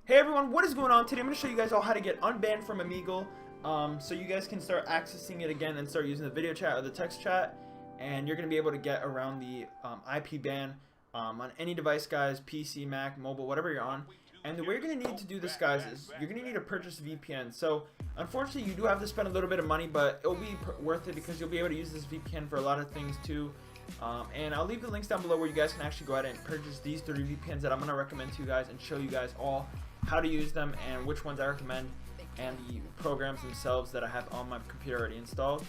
Hey everyone, what is going on? Today I'm going to show you guys all how to get unbanned from Omegle, so you guys can start accessing it again and start using the video chat or the text chat, and you're going to be able to get around the IP ban on any device, guys, PC, Mac, mobile, whatever you're on. And the way you're going to need to do this, guys, is you're going to need to purchase a VPN. So unfortunately you do have to spend a little bit of money, but it'll be worth it because you'll be able to use this VPN for a lot of things too. And I'll leave the links down below where you guys can actually go ahead and purchase these 3 VPNs that I'm going to recommend to you guys and show you guys all how to use them and which ones I recommend and the programs themselves that I have on my computer already installed.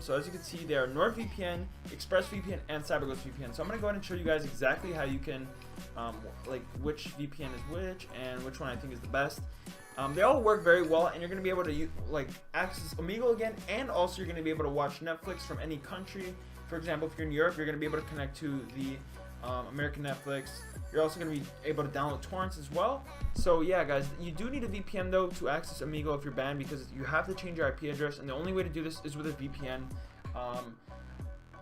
So as you can see, there are NordVPN, ExpressVPN, and CyberGhost VPN. So I'm going to go ahead and show you guys exactly how you can, like which VPN is which and which one I think is the best. They all work very well, and you're going to be able to access Omegle again, and also you're going to be able to watch Netflix from any country. For example, if you're in Europe, you're going to be able to connect to the American Netflix. You're also going to be able to download torrents as well. So yeah, guys, you do need a VPN though to access Omegle if you're banned, because you have to change your IP address, and the only way to do this is with a VPN.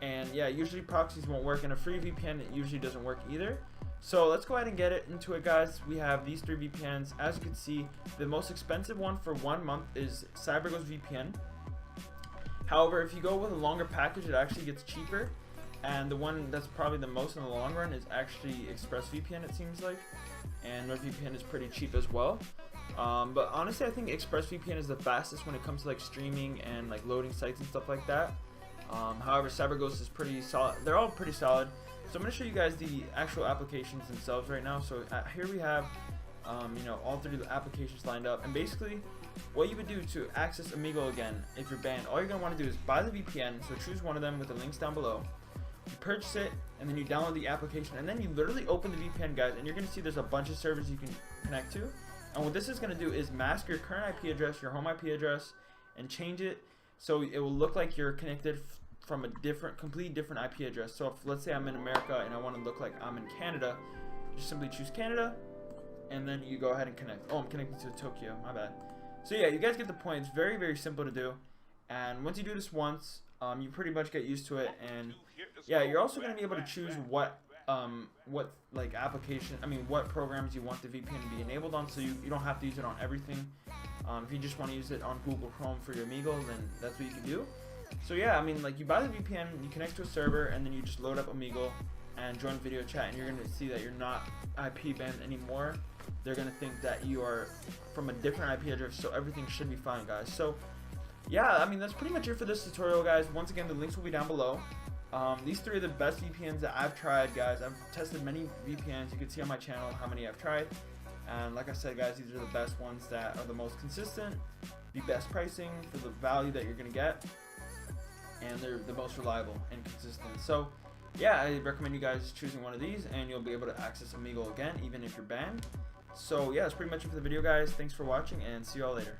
And yeah, usually proxies won't work, and a free VPN it usually doesn't work either. So let's go ahead and get into it, guys. We have these 3 VPNs. As you can see, the most expensive one for 1 month is CyberGhost VPN. However, if you go with a longer package, it actually gets cheaper. And the one that's probably the most in the long run is actually ExpressVPN, it seems like. And NordVPN is pretty cheap as well. But honestly, I think ExpressVPN is the fastest when it comes to like streaming and like loading sites and stuff like that. However, CyberGhost is pretty solid. They're all pretty solid. So I'm going to show you guys the actual applications themselves right now. So here we have, all 3 applications lined up. And basically, what you would do to access Omegle again if you're banned, all you're going to want to do is buy the VPN. So choose one of them with the links down below. You purchase it, and then you download the application, and then you literally open the VPN, guys, and you're going to see there's a bunch of servers you can connect to. And what this is going to do is mask your current IP address, your home IP address, and change it so it will look like you're connected from a completely different IP address. So if, let's say I'm in America and I want to look like I'm in Canada, you just simply choose Canada, and then you go ahead and connect. Oh, I'm connected to Tokyo, my bad. So yeah, you guys get the point. It's very, very simple to do. And once you do this once, you pretty much get used to it. And yeah, you're also going to be able to choose what programs you want the VPN to be enabled on, so you don't have to use it on everything. If you just want to use it on Google Chrome for your Omegle, then that's what you can do. So yeah, I mean, like, you buy the VPN, you connect to a server, and then you just load up Omegle and join video chat, and you're going to see that you're not IP banned anymore. They're going to think that you are from a different IP address, so everything should be fine, guys. So yeah, I mean, that's pretty much it for this tutorial, guys. Once again, the links will be down below. These 3 are the best VPNs that I've tried, guys. I've tested many VPNs. You can see on my channel how many I've tried. And like I said, guys, these are the best ones that are the most consistent, the best pricing for the value that you're going to get, and they're the most reliable and consistent. So yeah, I recommend you guys choosing one of these, and you'll be able to access Omegle again, even if you're banned. So yeah, that's pretty much it for the video, guys. Thanks for watching, and see you all later.